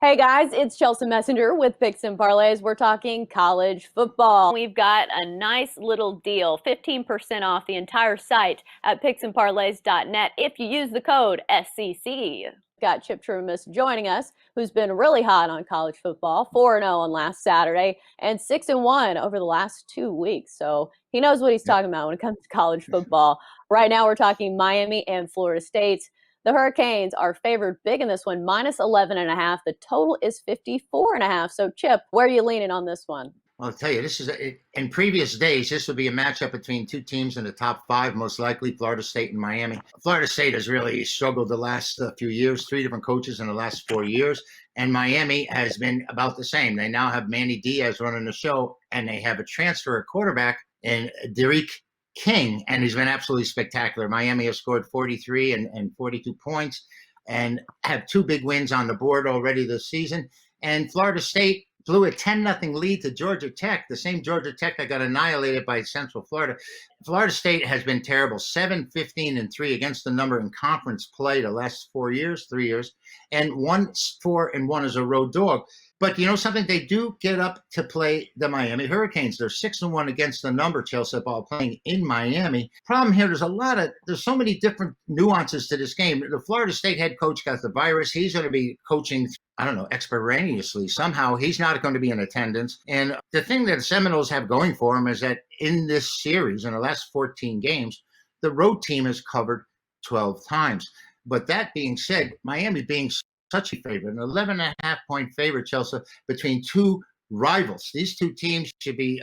Hey guys, it's Chelsa Messenger with Picks Parlays. We're talking college football. We've got a nice little deal, 15% off the entire site at picksandparlays.net if you use the code SCC. Got Chip Chirimbes joining us, who's been really hot on college football, 4-0 on last Saturday and 6-1 over the last 2 weeks. So he knows what he's talking about when it comes to college football. Right now we're talking Miami and Florida State. The Hurricanes are favored big in this one, minus 11.5. The total is 54.5. So, Chip, where are you leaning on this one? I'll tell you, in previous days, this would be a matchup between two teams in the top five, most likely Florida State and Miami. Florida State has really struggled the last few years, three different coaches in the last 4 years, and Miami has been about the same. They now have Manny Diaz running the show, and they have a transfer quarterback in Derek King, and he's been absolutely spectacular. Miami has scored 43 and 42 points and have two big wins on the board already this season. And Florida State blew a 10-0 lead to Georgia Tech, the same Georgia Tech that got annihilated by Central Florida. Florida State has been terrible, 7-15-3 against the number in conference play the last 3 years, and 1-4-1 as a road dog. But you know something? They do get up to play the Miami Hurricanes. They're 6-1 against the number, Chelsea ball playing in Miami. Problem here, there's so many different nuances to this game. The Florida State head coach got the virus. He's going to be coaching, I don't know, extemporaneously. Somehow he's not going to be in attendance. And the thing that the Seminoles have going for them is that in this series, in the last 14 games, the road team has covered 12 times. But that being said, Miami being such a favorite, an 11.5-point favorite, Chelsea, between two rivals. These two teams should be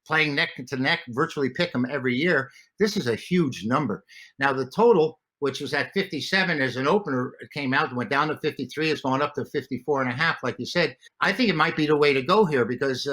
playing neck to neck, virtually pick them every year. This is a huge number. Now, the total, which was at 57 as an opener, came out and went down to 53. It's going up to 54.5, like you said. I think it might be the way to go here because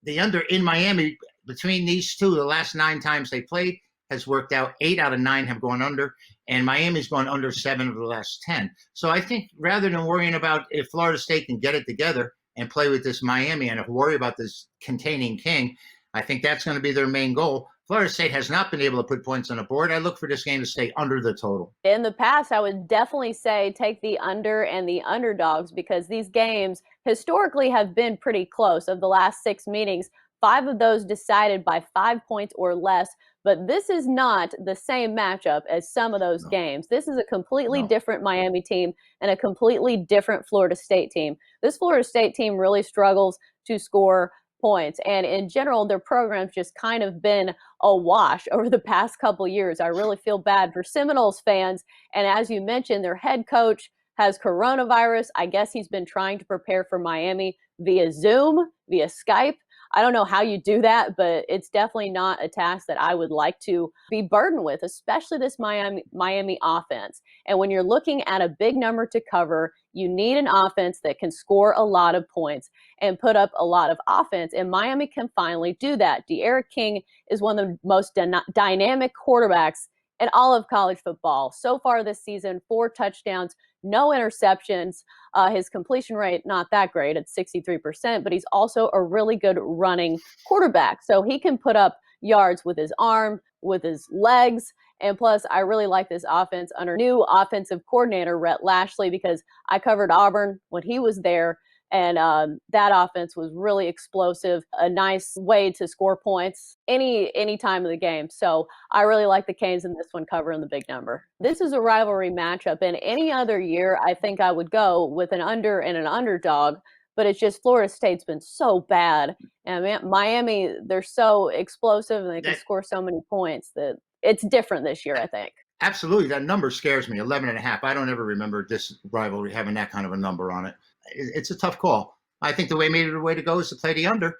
the under in Miami, between these two, the last 9 times they played, has worked out. 8 out of 9 have gone under, and Miami's gone under 7 of the last 10. So I think rather than worrying about if Florida State can get it together and play with this Miami and worry about this containing King, I think that's going to be their main goal. Florida State has not been able to put points on the board. I look for this game to stay under the total. In the past, I would definitely say take the under and the underdogs because these games historically have been pretty close. Of the last 6 meetings, 5 of those decided by 5 points or less. But this is not the same matchup as some of those games. This is a completely different Miami team and a completely different Florida State team. This Florida State team really struggles to score points. And in general, their program's just kind of been a wash over the past couple years. I really feel bad for Seminoles fans. And as you mentioned, their head coach has coronavirus. I guess he's been trying to prepare for Miami via Zoom, via Skype. I don't know how you do that, but it's definitely not a task that I would like to be burdened with, especially this Miami offense. And when you're looking at a big number to cover, you need an offense that can score a lot of points and put up a lot of offense. And Miami can finally do that. Derek King is one of the most dynamic quarterbacks in all of college football. So far this season, 4 touchdowns, no interceptions. His completion rate, not that great at 63%, but he's also a really good running quarterback. So he can put up yards with his arm, with his legs. And plus, I really like this offense under new offensive coordinator, Rhett Lashley, because I covered Auburn when he was there. And that offense was really explosive, a nice way to score points any time of the game. So I really like the Canes in this one covering the big number. This is a rivalry matchup. And any other year, I think I would go with an under and an underdog. But it's just Florida State's been so bad. And Miami, they're so explosive and they can score so many points that it's different this year, I think. Absolutely. That number scares me, 11.5. I don't ever remember this rivalry having that kind of a number on it. It's a tough call. I think the way to go is to play the under.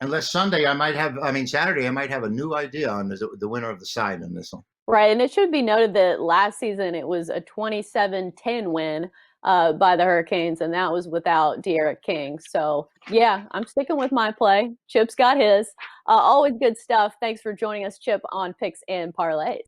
Unless Saturday, I might have a new idea on the winner of the side in this one. Right. And it should be noted that last season it was a 27-10 win by the Hurricanes, and that was without Derek King. So, yeah, I'm sticking with my play. Chip's got his. Always good stuff. Thanks for joining us, Chip, on Picks and Parlays.